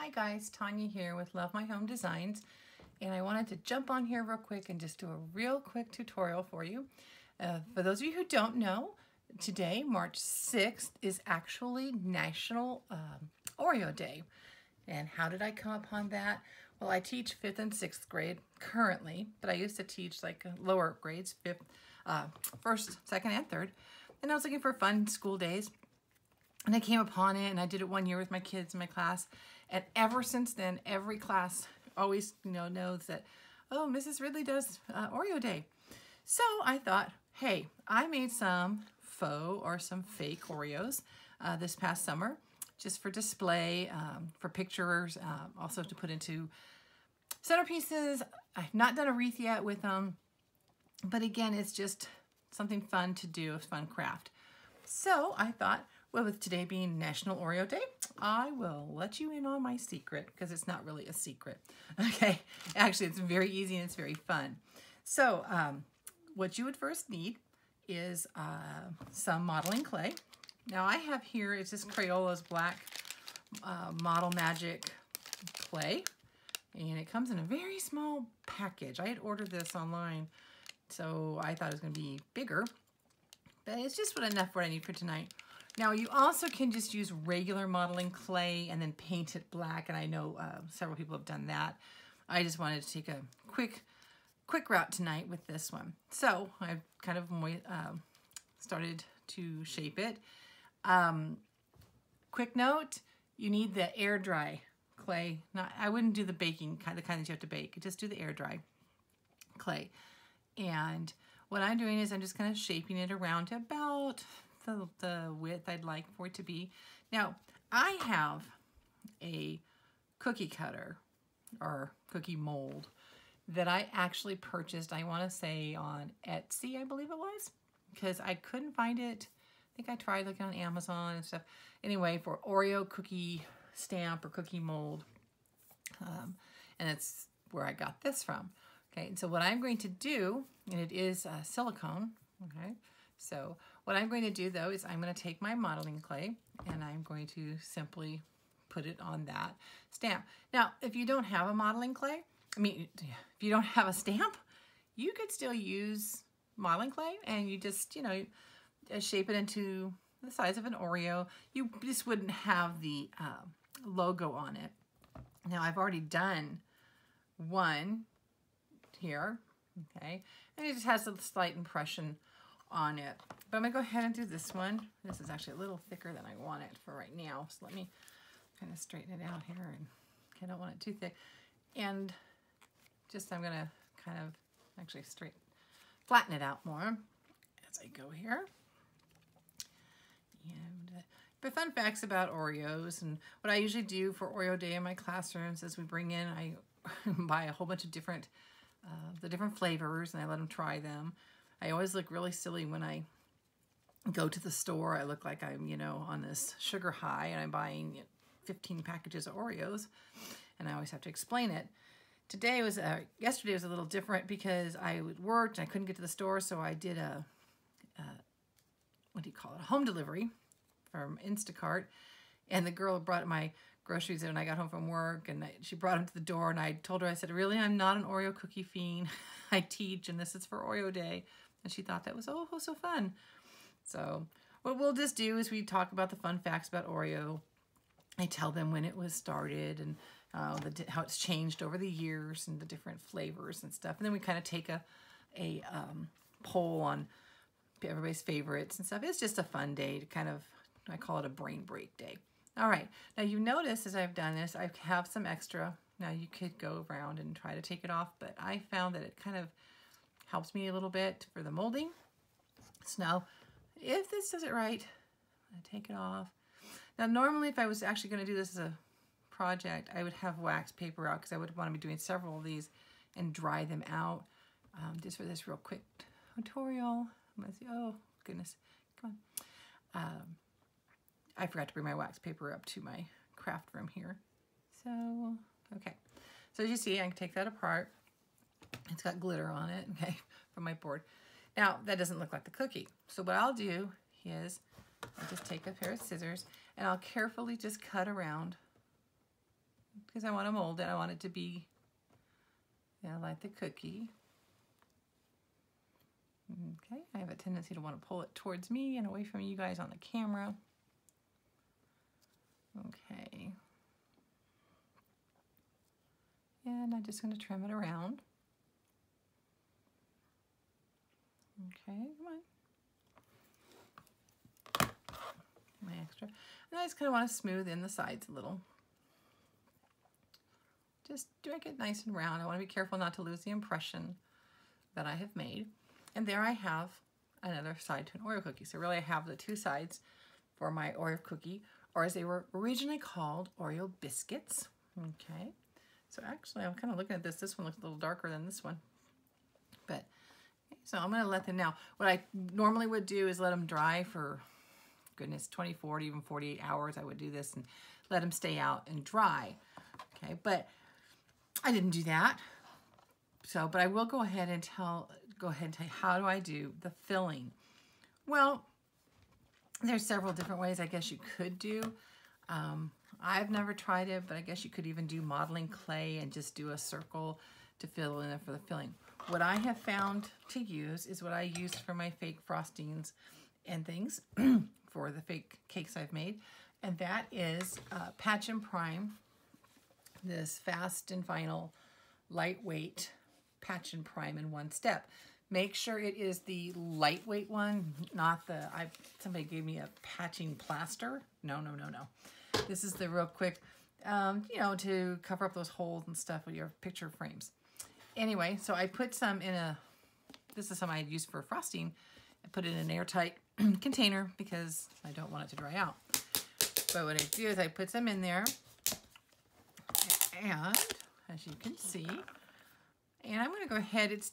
Hi guys, Tanya here with Love My Home Designs, and I wanted to jump on here real quick and just do a real quick tutorial for you. For those of you who don't know, today, March 6th, is actually National Oreo Day. And how did I come upon that? Well, I teach 5th and 6th grade currently, but I used to teach like lower grades, 1st, 2nd, and 3rd. And I was looking for fun school days. And I came upon it, and I did it one year with my kids in my class. And ever since then, every class always, knows that, oh, Mrs. Ridley does Oreo Day. So I thought, hey, I made some faux or some fake Oreos this past summer, just for display, for pictures, also to put into centerpieces. I've not done a wreath yet with them, but again, it's just something fun to do, a fun craft. So I thought, well, with today being National Oreo Day, I will let you in on my secret, because it's not really a secret. Okay, actually it's very easy and it's very fun. So what you would first need is some modeling clay. Now I have here, it's just Crayola's black Model Magic clay, and it comes in a very small package. I had ordered this online, so I thought it was going to be bigger, but it's just enough what I need for tonight. Now you also can just use regular modeling clay and then paint it black, and I know several people have done that. I just wanted to take a quick route tonight with this one. So I've kind of started to shape it. Quick note, you need the air dry clay. I wouldn't do the baking kind, the kind that you have to bake. Just do the air dry clay. And what I'm doing is I'm just kind of shaping it around to about the width I'd like for it to be. Now, I have a cookie cutter or cookie mold that I actually purchased, I want to say on Etsy, I believe it was, because I couldn't find it. I think I tried looking on Amazon and stuff. Anyway, for Oreo cookie stamp or cookie mold, and it's where I got this from. Okay, and so what I'm going to do, and it is silicone, okay, so what I'm going to do though is I'm going to take my modeling clay and I'm going to simply put it on that stamp. Now, if you don't have a modeling clay, if you don't have a stamp, you could still use modeling clay and you just, shape it into the size of an Oreo. You just wouldn't have the logo on it. Now, I've already done one here, okay, and it just has a slight impression on it. But I'm gonna go ahead and do this one. This is actually a little thicker than I want it for right now, so let me kind of straighten it out here, and I don't want it too thick. And just I'm gonna kind of actually flatten it out more as I go here. And but fun facts about Oreos, and what I usually do for Oreo Day in my classrooms is I buy a whole bunch of different the different flavors, and I let them try them. I always look really silly when I go to the store. I look like I'm, on this sugar high, and I'm buying 15 packages of Oreos, and I always have to explain it. Yesterday was a little different because I worked and I couldn't get to the store, so I did a home delivery from Instacart, and the girl brought my groceries in when I got home from work, and she brought them to the door, and I told her, I said, really, I'm not an Oreo cookie fiend. I teach, and this is for Oreo Day. And she thought that was so fun. So what we'll just do is we talk about the fun facts about Oreo. I tell them when it was started and how it's changed over the years and the different flavors and stuff. And then we kind of take a poll on everybody's favorites and stuff. It's just a fun day to kind of, I call it a brain break day. All right, now you notice as I've done this, I have some extra. Now you could go around and try to take it off, but I found that it kind of helps me a little bit for the molding. So now, if this does it right, I take it off. Now normally if I was actually going to do this as a project, I would have wax paper out, because I would want to be doing several of these and dry them out. Just for this real quick tutorial. I'm going to see, oh goodness, come on. I forgot to bring my wax paper up to my craft room here. So, okay. So as you see, I can take that apart. It's got glitter on it, okay, from my board. Now, that doesn't look like the cookie. So what I'll do is I'll just take a pair of scissors, and I'll carefully just cut around because I want to mold it. I want it to be, yeah, like the cookie. Okay, I have a tendency to want to pull it towards me and away from you guys on the camera. Okay. And I'm just going to trim it around. Okay, come on. My extra. And I just kind of want to smooth in the sides a little. Just make it nice and round. I want to be careful not to lose the impression that I have made. And there I have another side to an Oreo cookie. So really I have the two sides for my Oreo cookie, or as they were originally called, Oreo biscuits. Okay. So actually I'm kind of looking at this. This one looks a little darker than this one. But so I'm going to let them now. What I normally would do is let them dry for, goodness, 24 to even 48 hours. I would do this and let them stay out and dry. Okay, but I didn't do that. So, but I will go ahead and tell you how do I do the filling. Well, there's several different ways I guess you could do. I've never tried it, but I guess you could even do modeling clay and just do a circle to fill in it for the filling. What I have found to use is what I use for my fake frostings and things for the fake cakes I've made, and that is Patch and Prime, this Fast and Final lightweight Patch and Prime in one step. Make sure it is the lightweight one, not the, somebody gave me a patching plaster. No. This is the real quick, you know, to cover up those holes and stuff with your picture frames. Anyway, so I put some in a, this is some I had used for frosting. I put it in an airtight container because I don't want it to dry out. But what I do is I put some in there, and as you can see, and I'm going to go ahead, it's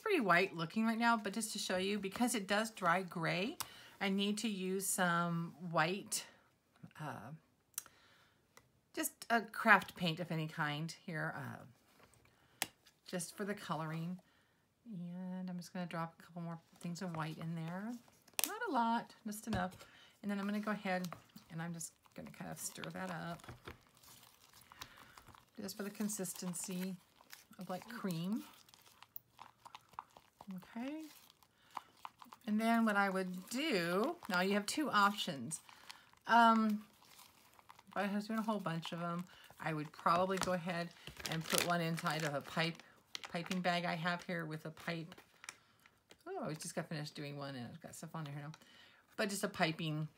pretty white looking right now, but just to show you, because it does dry gray, I need to use some white, just a craft paint of any kind here, just for the coloring. And I'm just going to drop a couple more things of white in there. Not a lot, just enough. And then I'm going to go ahead and I'm just going to kind of stir that up, just for the consistency of like cream. Okay. And then what I would do, now you have two options. If I was doing a whole bunch of them, I would probably go ahead and put one inside of a piping bag I have here with a pipe. Oh, I just got finished doing one and I've got stuff on here now. But just a piping,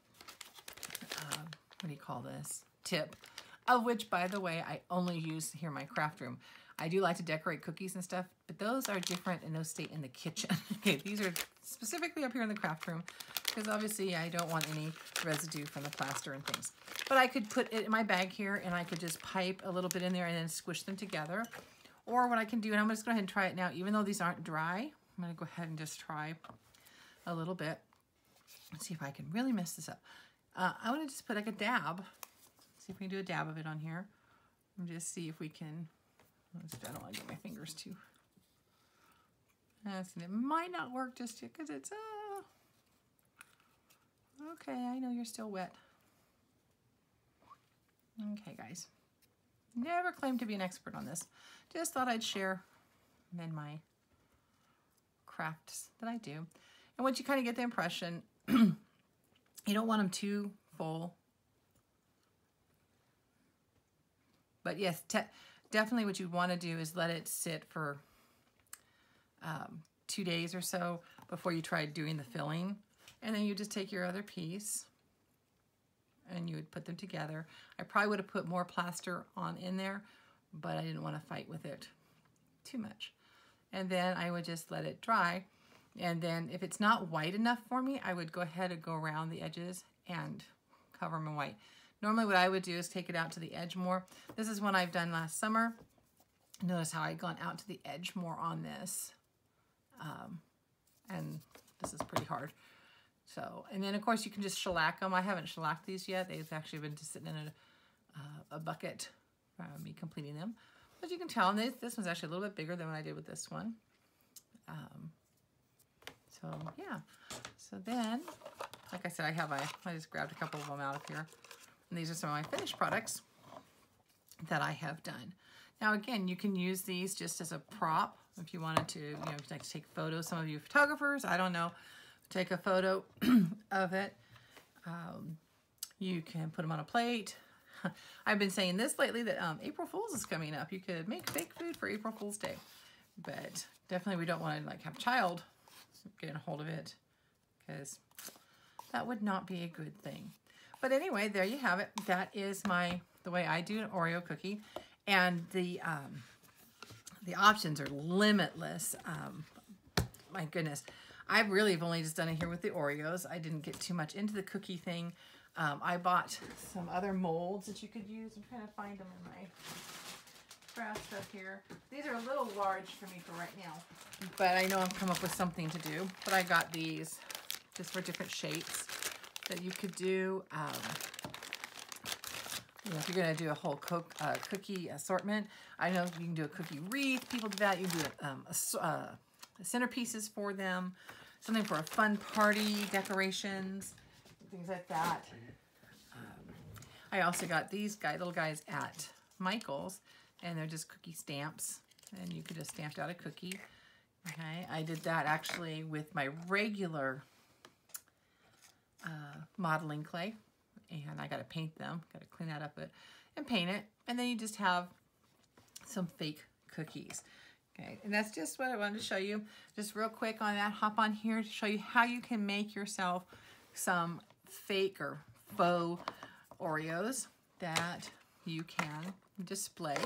what do you call this? Tip. Of which, by the way, I only use here in my craft room. I do like to decorate cookies and stuff, but those are different and those stay in the kitchen. Okay, these are specifically up here in the craft room because obviously I don't want any residue from the plaster and things. But I could put it in my bag here and I could just pipe a little bit in there and then squish them together. Or what I can do, and I'm just going to go ahead and try it now, even though these aren't dry, I'm going to go ahead and just try a little bit. Let's see if I can really mess this up. I want to just put like a dab. See if we can do a dab of it on here. And just see if we can, I don't want to get my fingers too. It might not work just yet because it's, okay, I know you're still wet. Okay, guys. Never claimed to be an expert on this. Just thought I'd share in my crafts that I do. And once you kind of get the impression, you don't want them too full. But yes, definitely what you want to do is let it sit for 2 days or so before you try doing the filling. And then you just take your other piece and you would put them together. I probably would have put more plaster on in there, but I didn't want to fight with it too much. And then I would just let it dry. And then if it's not white enough for me, I would go ahead and go around the edges and cover them in white. Normally what I would do is take it out to the edge more. This is one I've done last summer. Notice how I've gone out to the edge more on this. And this is pretty hard. So, and then of course you can just shellac them. I haven't shellacked these yet. They've actually been just sitting in a bucket me completing them. But you can tell, and this one's actually a little bit bigger than what I did with this one. So yeah. So then, like I said, I just grabbed a couple of them out of here. And these are some of my finished products. that I have done. Now again, you can use these just as a prop if you wanted to, if you like to take photos. Some of you photographers, I don't know, take a photo of it. You can put them on a plate. I've been saying this lately that April Fool's is coming up. You could make fake food for April Fool's Day, but definitely we don't want to like have a child getting a hold of it, because that would not be a good thing. But anyway, there you have it. That is the way I do an Oreo cookie, and the options are limitless. My goodness, I really have only just done it here with the Oreos. I didn't get too much into the cookie thing. I bought some other molds that you could use. I'm trying to find them in my craft stuff here. These are a little large for me for right now, but I know I've come up with something to do. But I got these just for different shapes that you could do. If you're going to do a whole cookie assortment, I know you can do a cookie wreath. People do that. You can do centerpieces for them, something for a fun party, decorations, things like that. I also got these little guys at Michael's, and they're just cookie stamps, and you could just stamp out a cookie. Okay, I did that actually with my regular modeling clay, and I got to paint them. Got to clean that up and paint it, and then you just have some fake cookies. Okay, and that's just what I wanted to show you. Just real quick on that, hop on here to show you how you can make yourself some fake or faux Oreos that you can display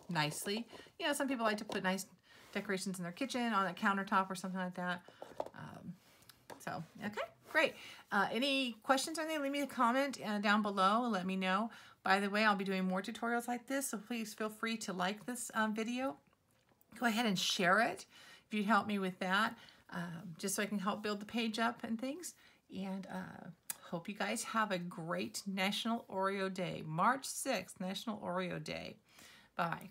nicely. You know, some people like to put nice decorations in their kitchen, on a countertop or something like that. So, okay, great. Any questions or anything, leave me a comment down below and let me know. By the way, I'll be doing more tutorials like this, so please feel free to like this video. Go ahead and share it if you'd help me with that, just so I can help build the page up and things. And hope you guys have a great National Oreo Day. March 6th, National Oreo Day. Bye.